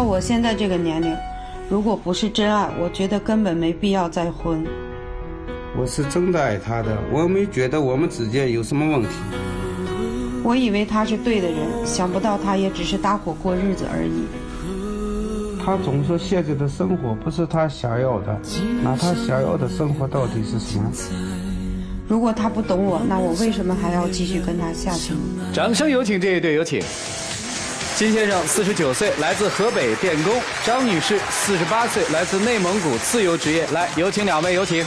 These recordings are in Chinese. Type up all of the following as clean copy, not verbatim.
到我现在这个年龄，如果不是真爱，我觉得根本没必要再婚。我是真的爱他的，我没觉得我们之间有什么问题。我以为他是对的人，想不到他也只是搭伙过日子而已。他总说现在的生活不是他想要的，那他想要的生活到底是什么？如果他不懂我，那我为什么还要继续跟他下去？掌声有请这一对，有请。金先生49岁，来自河北电工；张女士48岁，来自内蒙古自由职业。来，有请两位，有请。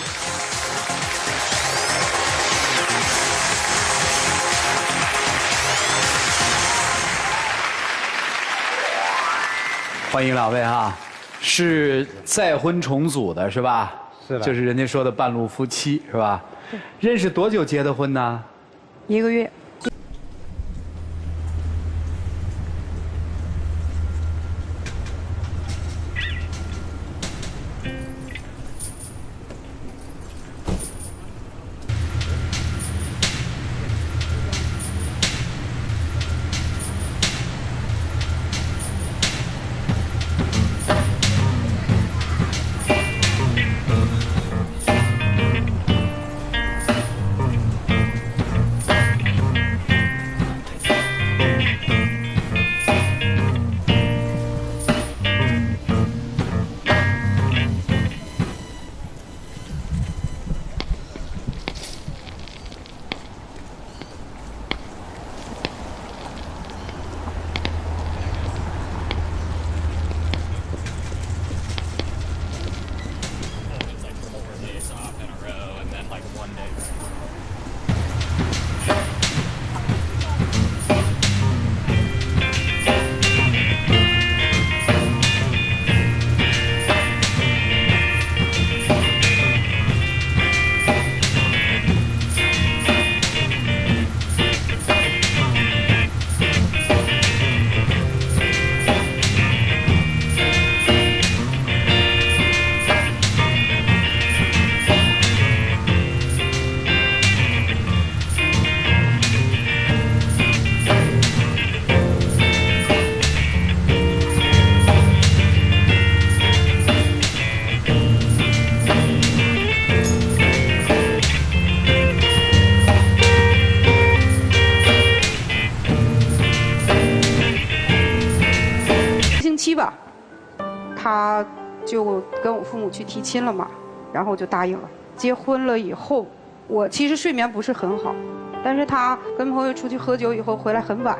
欢迎两位哈，是再婚重组的是吧？是的，就是人家说的半路夫妻是吧？认识多久结的婚呢？1个月。他就跟我父母去提亲了嘛，然后我就答应了。结婚了以后，我其实睡眠不是很好，但是他跟朋友出去喝酒以后回来很晚，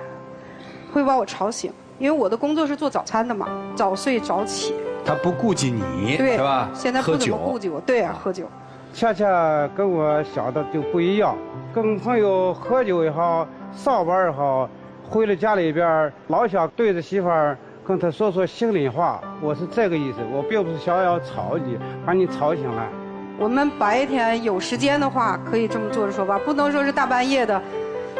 会把我吵醒，因为我的工作是做早餐的嘛，早睡早起。他不顾及你，对，是吧？现在不怎么顾及我，对啊，喝酒。恰恰跟我想的就不一样，跟朋友喝酒也好，上班也好，回了家里边老想对着媳妇儿跟他说说心里话，我是这个意思，我并不是想要吵你，把你吵醒来。我们白天有时间的话，可以这么坐着说吧，不能说是大半夜的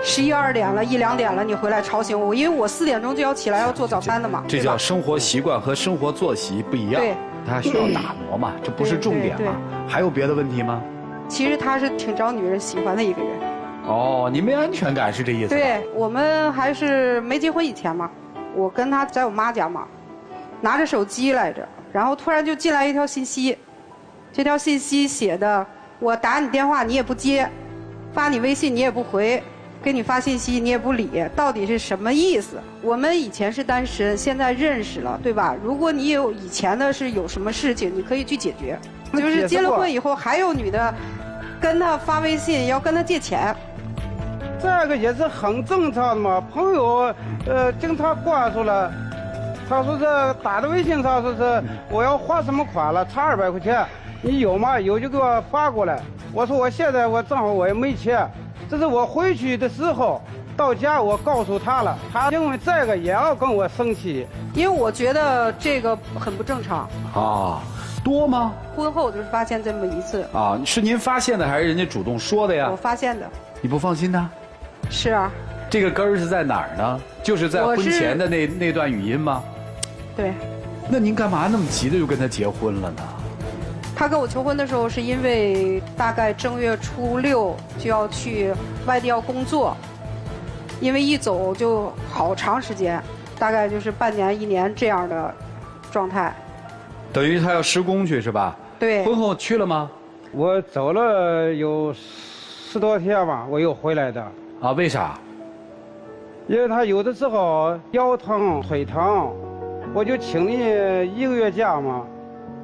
，11、12点了，1、2点了，你回来吵醒我，因为我4点钟就要起来要做早餐的嘛。这叫生活习惯和生活作息不一样，对，他需要打磨嘛，这不是重点嘛。还有别的问题吗？其实他是挺招女人喜欢的一个人。哦，你没安全感是这意思？对，我们还是没结婚以前嘛。我跟他在我妈家嘛，拿着手机来着，然后突然就进来一条信息，这条信息写的我打你电话你也不接，发你微信你也不回，给你发信息你也不理，到底是什么意思？我们以前是单身，现在认识了，对吧？如果你有以前的是有什么事情，你可以去解决。就是结了婚以后，还有女的跟他发微信要跟他借钱。这个也是很正常的嘛，朋友经常灌输了，他说是打的微信上说是我要花什么款了，差200块钱，你有吗？有就给我发过来。我说我现在我正好我也没钱，这是我回去的时候到家我告诉他了，他因为这个也要跟我生气，因为我觉得这个很不正常。啊，多吗？婚后就是发现这么一次。啊，是您发现的还是人家主动说的呀？我发现的。你不放心呢？是啊。这个根儿是在哪儿呢？就是在婚前的那段语音吗？对。那您干嘛那么急的就跟他结婚了呢？他跟我求婚的时候是因为大概正月初6就要去外地要工作，因为一走就好长时间，大概就是半年1年这样的状态。等于他要施工去是吧？对。婚后去了吗？我走了有10多天吧，我又回来的。啊，为啥？因为他有的时候腰疼、腿疼，我就请了1个月假嘛，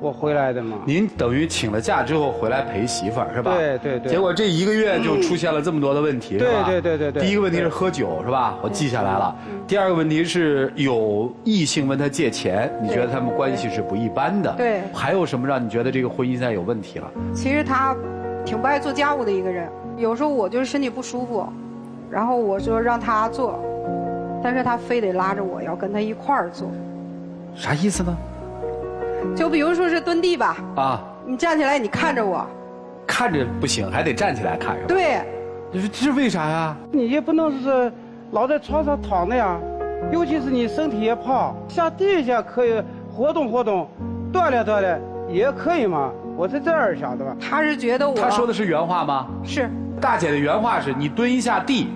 我回来的嘛。您等于请了假之后回来陪媳妇儿是吧？对对对。结果这1个月就出现了这么多的问题，是吧？对对对对对。第一个问题是喝酒是吧？我记下来了。第二个问题是有异性问他借钱，你觉得他们关系是不一般的？对。还有什么让你觉得这个婚姻现在有问题了？其实他挺不爱做家务的一个人，有时候我就是身体不舒服，然后我说让他做。但是他非得拉着我要跟他一块儿做，啥意思呢？就比如说是蹲地吧，啊，你站起来，你看着我，看着不行，还得站起来看，是吧？对，你说这是为啥呀？你也不能是老在床上躺着呀，尤其是你身体也胖，下地下可以活动活动，锻炼锻炼也可以嘛。我是这样想的吧。他是觉得我，他说的是原话吗？是。大姐的原话是：你蹲一下地。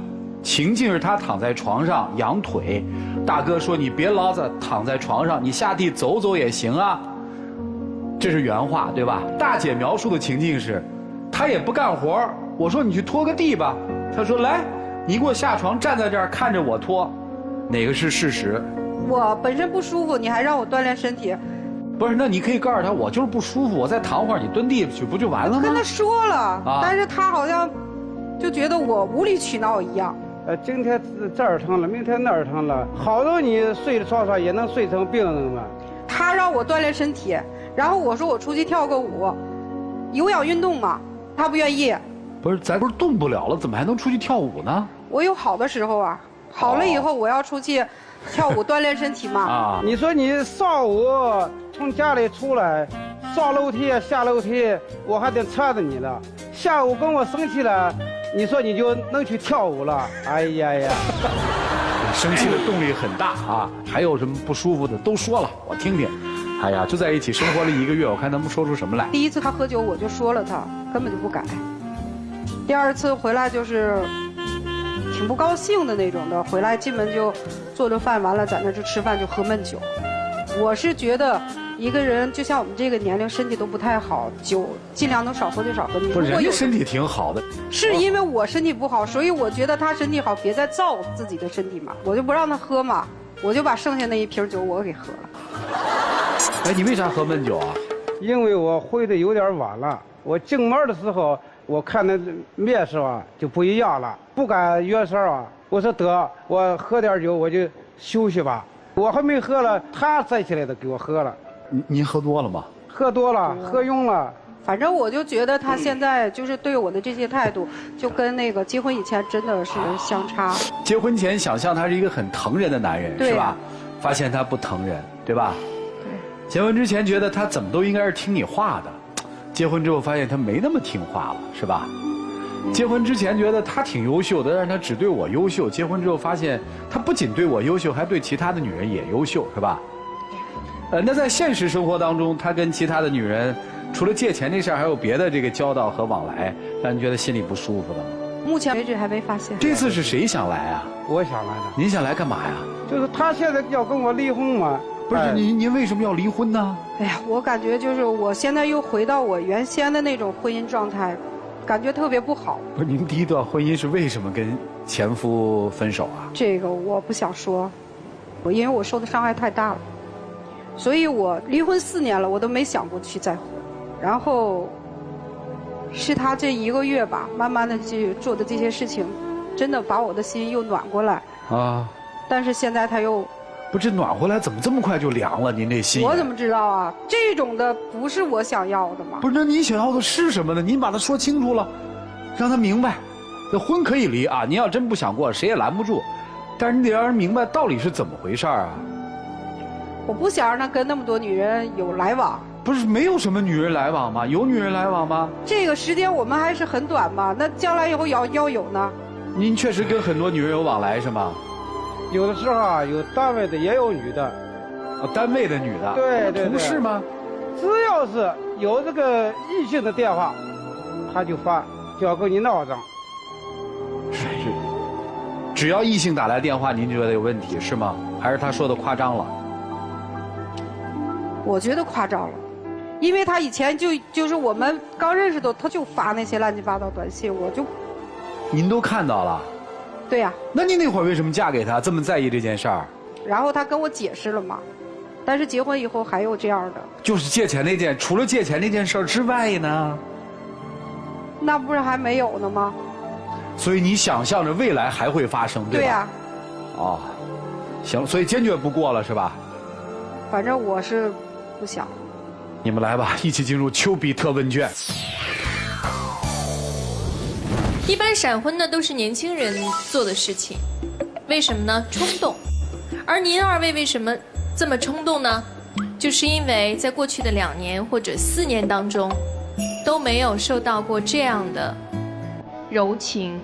情境是他躺在床上仰腿，大哥说你别老在躺在床上，你下地走走也行啊。这是原话对吧？大姐描述的情境是，他也不干活，我说你去拖个地吧，他说来，你给我下床站在这儿看着我拖，哪个是事实？我本身不舒服，你还让我锻炼身体。不是，那你可以告诉他我就是不舒服，我再躺会儿，你蹲地去不就完了吗？跟他说了，但是他好像就觉得我无理取闹一样。今天这儿疼了，明天那儿疼了，好多你睡在床上也能睡成病人嘛。他让我锻炼身体，然后我说我出去跳个舞，有氧运动嘛，他不愿意。不是，咱不是动不了了，怎么还能出去跳舞呢？我有好的时候啊，好了以后我要出去跳舞锻炼身体嘛。啊，你说你上午从家里出来，上楼梯下楼梯，我还得搀着你了。下午跟我生气了。你说你就能去跳舞了？哎呀呀！生气的动力很大啊！还有什么不舒服的都说了，我听听。哎呀，就在一起生活了1个月，我看能不能说出什么来。第一次他喝酒，我就说了他根本就不改。第2次回来就是挺不高兴的那种的，回来进门就做了饭，完了在那就吃饭就喝闷酒。我是觉得一个人就像我们这个年龄，身体都不太好，酒尽量能少喝就少喝。不是，人家身体挺好的。是因为我身体不好，所以我觉得他身体好，别再造自己的身体嘛。我就不让他喝嘛，我就把剩下那1瓶酒我给喝了。哎，你为啥喝闷酒啊？因为我回的有点晚了，我进门的时候我看那面色啊就不一样了，不敢约色啊。我说得，我喝点酒我就休息吧。我还没喝了，他摘起来的给我喝了。您喝多了吗？喝多了，喝晕了。反正我就觉得他现在就是对我的这些态度，就跟那个结婚以前真的是相差。结婚前想象他是一个很疼人的男人，是吧？发现他不疼人，对吧？对。结婚之前觉得他怎么都应该是听你话的，结婚之后发现他没那么听话了，是吧？结婚之前觉得他挺优秀的，但是他只对我优秀。结婚之后发现他不仅对我优秀，还对其他的女人也优秀，是吧？那在现实生活当中，他跟其他的女人，除了借钱这事儿，还有别的这个交道和往来，让你觉得心里不舒服的吗？目前为止还没发现。这次是谁想来啊？我想来的。您想来干嘛呀？就是他现在要跟我离婚嘛。不是您为什么要离婚呢？哎呀，我感觉就是我现在又回到我原先的那种婚姻状态。感觉特别不好。不是，您第1段婚姻是为什么跟前夫分手啊？这个我不想说，因为我受的伤害太大了，所以我离婚4年了，我都没想过去再婚。然后是他这1个月吧，慢慢的去做的这些事情，真的把我的心又暖过来啊。但是现在他又。不是暖回来，怎么这么快就凉了？您这心我怎么知道啊？这种的不是我想要的吗？不是，那你想要的是什么呢？您把它说清楚了，让他明白，这婚可以离啊。您要真不想过，谁也拦不住，但是你得让人明白到底是怎么回事啊。我不想让他跟那么多女人有来往。不是没有什么女人来往吗？有女人来往吗？这个时间我们还是很短嘛，那将来以后要有呢。您确实跟很多女人有往来是吗？有的时候啊，有单位的也有女的，单位的女的，对对，同事吗？只要是有这个异性的电话，他就发，就要跟你闹腾。是，只要异性打来电话，您觉得有问题是吗？还是他说的夸张了？我觉得夸张了，因为他以前就是我们刚认识的，他就发那些乱七八糟短信，我就。您都看到了。对呀。那你那会儿为什么嫁给他，这么在意这件事儿？然后他跟我解释了嘛，但是结婚以后还有这样的。就是借钱那件，除了借钱那件事儿之外呢？那不是还没有呢吗？所以你想象着未来还会发生，对吧？对呀。哦，行，所以坚决不过了是吧？反正我是不想。你们来吧，一起进入丘比特问卷。一般闪婚呢都是年轻人做的事情，为什么呢？冲动。而您二位为什么这么冲动呢？就是因为在过去的2年或者4年当中，都没有受到过这样的柔情，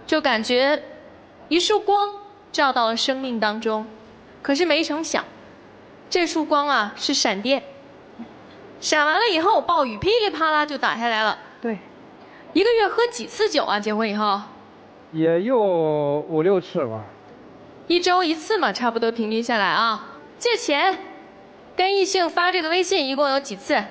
就感觉一束光照到了生命当中，可是没成想，这束光啊是闪电，闪完了以后，暴雨噼里啪啦就打下来了。对。1个月喝几次酒啊？结婚以后？也有5、6次吧。1周1次嘛，差不多平均下来啊。借钱，跟异性发这个微信一共有几次？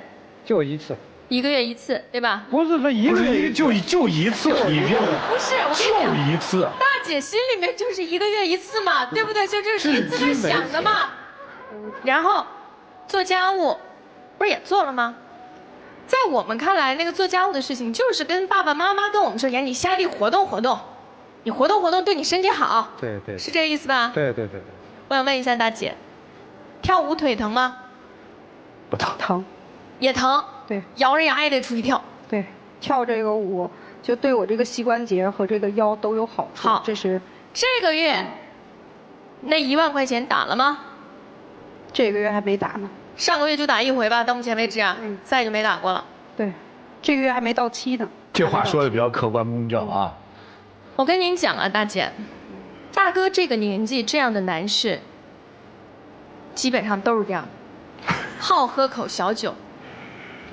就1次。1个月1次，对吧？不是说1个月就一次，你别不是，我跟你讲，就一次。大姐心里面就是1个月1次嘛，对不对？就这是一次在想的嘛。然后做家务，不是也做了吗？在我们看来，那个做家务的事情，就是跟爸爸妈妈跟我们说，呀，你下地活动活动，你活动活动对你身体好。对对。是这意思吧？对对对对。我想问一下大姐，跳舞腿疼吗？不疼。疼。也疼。对。咬着牙也得出去跳。对，跳这个舞就对我这个膝关节和这个腰都有好处。好，这是这个月那1万块钱打了吗？这个月还没打呢。上个月就打1回吧，到目前为止啊，再就没打过了。对，这个月还没到期呢。这话说的比较客观公正啊。我跟您讲啊，大姐，大哥这个年纪这样的男士，基本上都是这样的，好喝口小酒，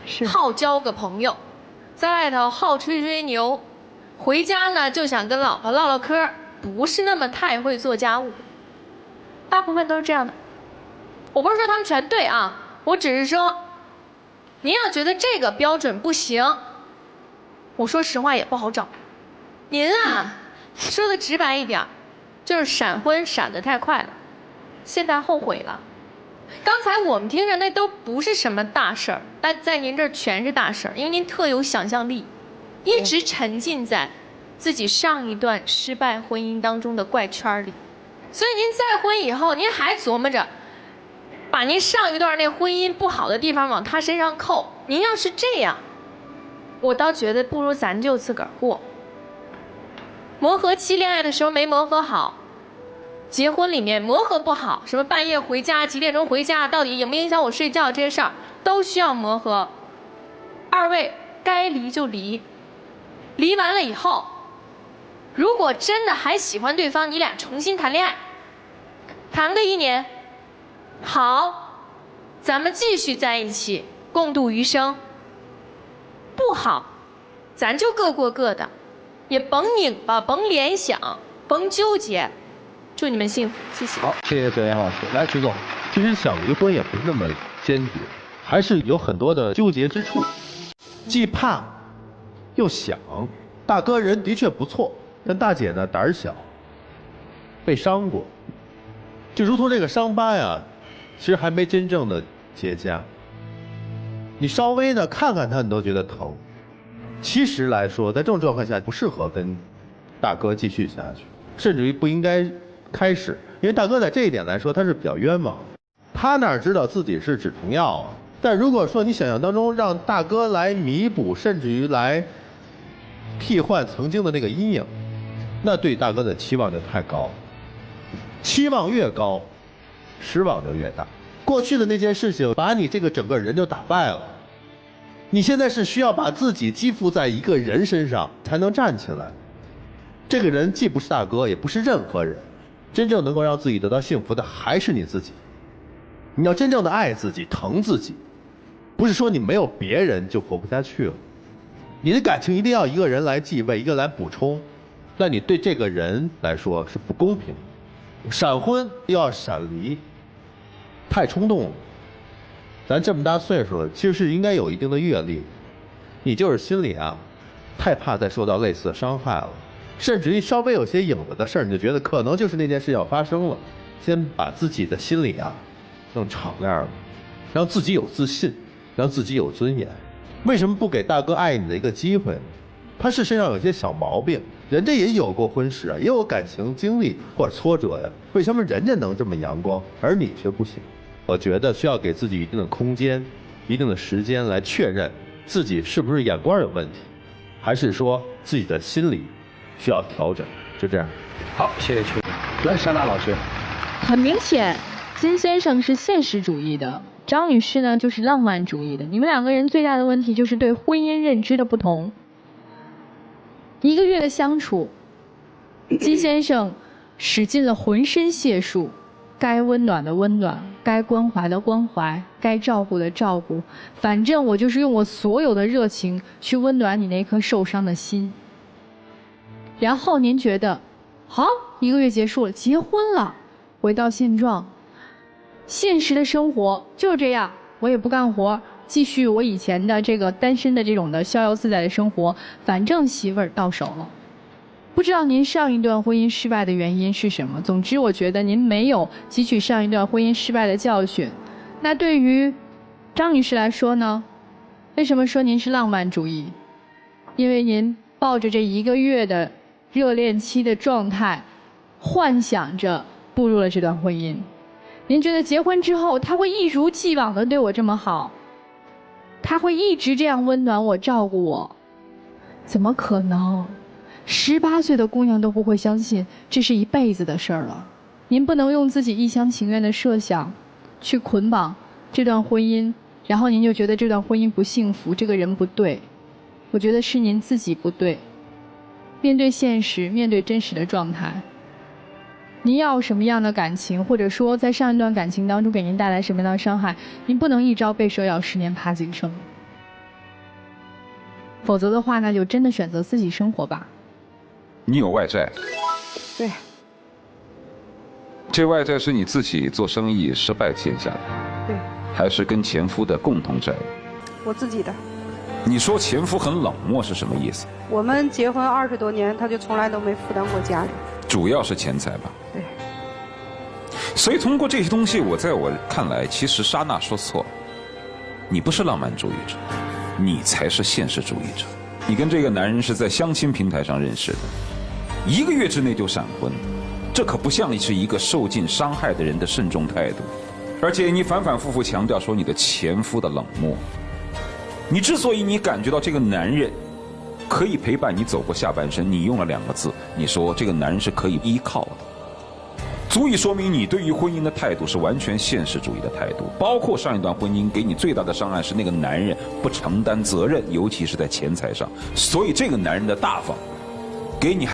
是好交个朋友，在外头好吹吹牛，回家呢就想跟老婆唠唠嗑，不是那么太会做家务，大部分都是这样的。我不是说他们全对啊，我只是说，您要觉得这个标准不行，我说实话也不好找。您啊，说的直白一点，就是闪婚闪得太快了，现在后悔了。刚才我们听着那都不是什么大事儿，但在您这儿全是大事儿，因为您特有想象力，一直沉浸在自己上一段失败婚姻当中的怪圈里，所以您再婚以后，您还琢磨着把您上一段那婚姻不好的地方往他身上扣。您要是这样，我倒觉得不如咱就自个儿过。磨合期恋爱的时候没磨合好，结婚里面磨合不好，什么半夜回家几点钟回家，到底影不影响我睡觉，这些事儿都需要磨合。二位该离就离，离完了以后，如果真的还喜欢对方，你俩重新谈恋爱，谈个1年，好，咱们继续在一起共度余生。不好，咱就各过各的，也甭拧巴，甭联想，甭纠结。祝你们幸福，谢谢。好，谢谢德阳老师。来，徐总，其实想离婚也不是那么坚决，还是有很多的纠结之处，既怕又想。大哥人的确不错，但大姐呢胆儿小，被伤过，就如同这个伤疤呀，其实还没真正的结痂。你稍微的看看它，你都觉得疼。其实来说，在这种状况下，不适合跟大哥继续下去，甚至于不应该开始，因为大哥在这一点来说，他是比较冤枉。他哪知道自己是止疼药啊？但如果说你想象当中让大哥来弥补，甚至于来替换曾经的那个阴影，那对大哥的期望就太高了。期望越高，失望就越大。过去的那件事情把你这个整个人就打败了，你现在是需要把自己寄附在一个人身上才能站起来。这个人既不是大哥，也不是任何人，真正能够让自己得到幸福的还是你自己。你要真正的爱自己，疼自己，不是说你没有别人就活不下去了。你的感情一定要一个人来继位，一个来补充，那你对这个人来说是不公平。闪婚又要闪离，太冲动了。咱这么大岁数了，其实是应该有一定的阅历。你就是心里啊，太怕再受到类似的伤害了，甚至于稍微有些影子的事儿，你就觉得可能就是那件事要发生了。先把自己的心里啊弄敞亮了，让自己有自信，让自己有尊严。为什么不给大哥爱你的一个机会呢？他是身上有些小毛病，人家也有过婚史啊，也有感情经历或者挫折呀。为什么人家能这么阳光，而你却不行？我觉得需要给自己一定的空间、一定的时间来确认自己是不是眼光有问题，还是说自己的心理需要调整。就这样。好，谢谢邱总。来，山大老师。很明显，金先生是现实主义的，张女士呢就是浪漫主义的。你们两个人最大的问题就是对婚姻认知的不同。1个月的相处，金先生使尽了浑身解数，该温暖的温暖，该关怀的关怀，该照顾的照顾，反正我就是用我所有的热情去温暖你那颗受伤的心。然后您觉得，好，1个月结束了，结婚了，回到现状，现实的生活就是这样，我也不干活，继续我以前的这个单身的这种的逍遥自在的生活，反正媳妇儿到手了。不知道您上一段婚姻失败的原因是什么？总之，我觉得您没有汲取上一段婚姻失败的教训。那对于张女士来说呢？为什么说您是浪漫主义？因为您抱着这1个月的热恋期的状态，幻想着步入了这段婚姻。您觉得结婚之后他会一如既往的对我这么好，他会一直这样温暖我照顾我？怎么可能？18岁的姑娘都不会相信这是一辈子的事儿了。您不能用自己一厢情愿的设想去捆绑这段婚姻，然后您就觉得这段婚姻不幸福，这个人不对。我觉得是您自己不对。面对现实，面对真实的状态，您要什么样的感情，或者说在上一段感情当中给您带来什么样的伤害，您不能一朝被蛇咬，10年怕井绳。否则的话，那就真的选择自己生活吧。你有外债？对。这外债是你自己做生意失败欠下的？对。还是跟前夫的共同债务？我自己的。你说前夫很冷漠是什么意思？我们结婚20多年，他就从来都没负担过家里。主要是钱财吧？对。所以通过这些东西，在我看来，其实莎娜说错了，你不是浪漫主义者，你才是现实主义者。你跟这个男人是在相亲平台上认识的，1个月之内就闪婚，这可不像你是一个受尽伤害的人的慎重态度。而且你反反复复强调说你的前夫的冷漠，你之所以你感觉到这个男人可以陪伴你走过下半生，你用了2个字，你说这个男人是可以依靠的，足以说明你对于婚姻的态度是完全现实主义的态度。包括上一段婚姻给你最大的伤害是那个男人不承担责任，尤其是在钱财上，所以这个男人的大方给你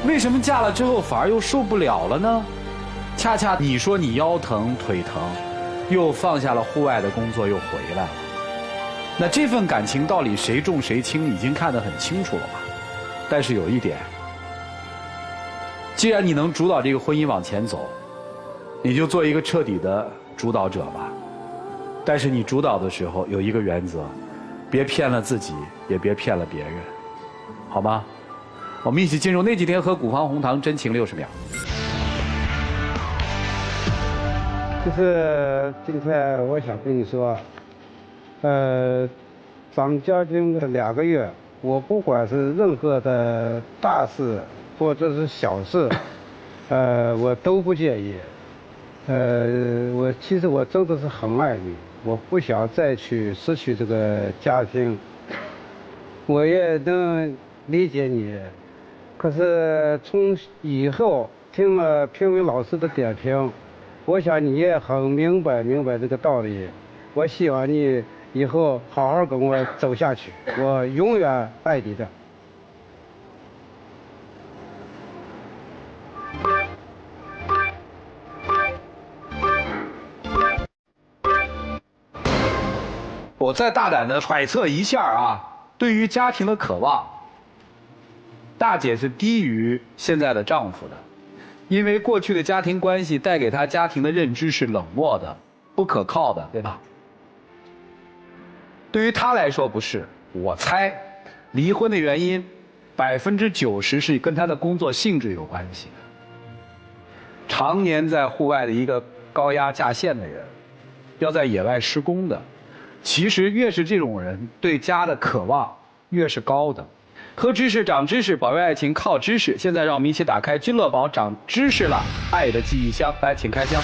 为什么嫁了之后反而又受不了了呢？恰恰你说你腰疼腿疼，又放下了户外的工作又回来了，那这份感情到底谁重谁轻已经看得很清楚了吧？但是有一点，既然你能主导这个婚姻往前走，你就做一个彻底的主导者吧。但是你主导的时候有一个原则，别骗了自己，也别骗了别人，好吗？我们一起进入那几天喝古方红糖真情60秒。就是今天我想跟你说，张家军的2个月，我不管是任何的大事或者是小事，我都不介意。其实我真的是很爱你，我不想再去失去这个家庭。我也能理解你，可是从以后听了评委老师的点评，我想你也很明白这个道理。我希望你以后好好跟我走下去，我永远爱你的。我再大胆的揣测一下啊，对于家庭的渴望，大姐是低于现在的丈夫的，因为过去的家庭关系带给她家庭的认知是冷漠的、不可靠的，对吧？对于她来说不是，我猜，离婚的原因90%是跟她的工作性质有关系。常年在户外的一个高压架线的人，要在野外施工的。其实越是这种人，对家的渴望越是高的。喝知识长知识，保卫爱情靠知识。现在让我们一起打开君乐宝长知识了，爱的记忆箱，来，请开箱。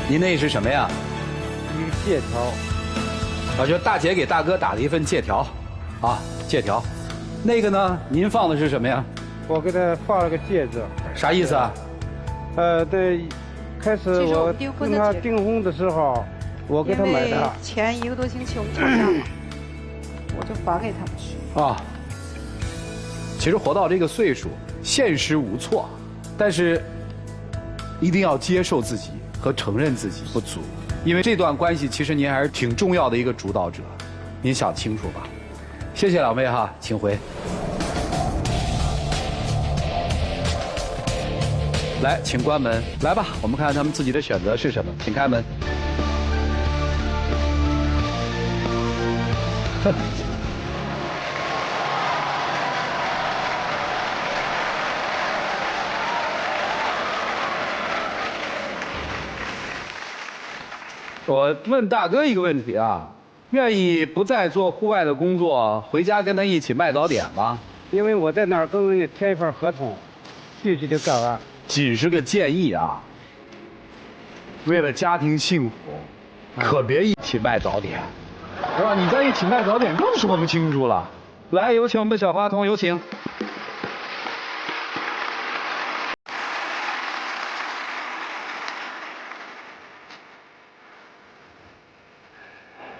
您那是什么呀？一个借条。我觉得大姐给大哥打了一份借条，啊，借条。那个呢？您放的是什么呀？我给他放了个戒指。啥意思啊？对，开始我跟他订婚的时候，我给他买的。前1个多星期我们吵架嘛，我就还给他们去。啊，其实活到这个岁数，现实无错，但是一定要接受自己和承认自己不足，因为这段关系其实您还是挺重要的一个主导者，您想清楚吧。谢谢两位哈，请回。来，请关门。来吧，我们看看他们自己的选择是什么，请开门。我问大哥一个问题啊。愿意不再做户外的工作，回家跟他一起卖早点吗？因为我在那儿跟人家签一份合同，必须得干完。仅是个建议啊，为了家庭幸福，可别一起卖早点，是吧？你在一起卖早点更说不清楚了。来，有请我们的小花童，有请。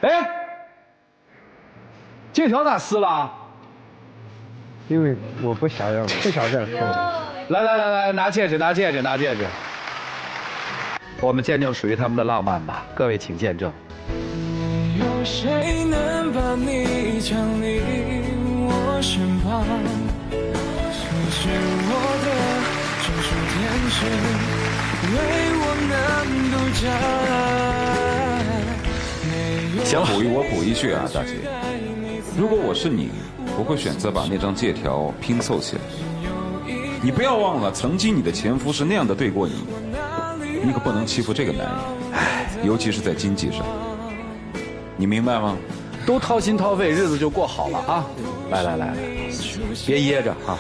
哎。借条咋撕了？因为我不想再说。来，拿戒指。我们见证属于他们的浪漫吧，各位请见证。有谁能把你降临我身旁？你是我的专属天使，为我能独家。我补一句啊，大姐。如果我是你，我会选择把那张借条拼凑起来。你不要忘了，曾经你的前夫是那样的对过你，你可不能欺负这个男人，尤其是在经济上。你明白吗？都掏心掏肺，日子就过好了啊！来，别噎着啊！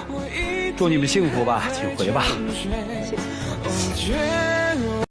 祝你们幸福吧，请回吧。谢谢。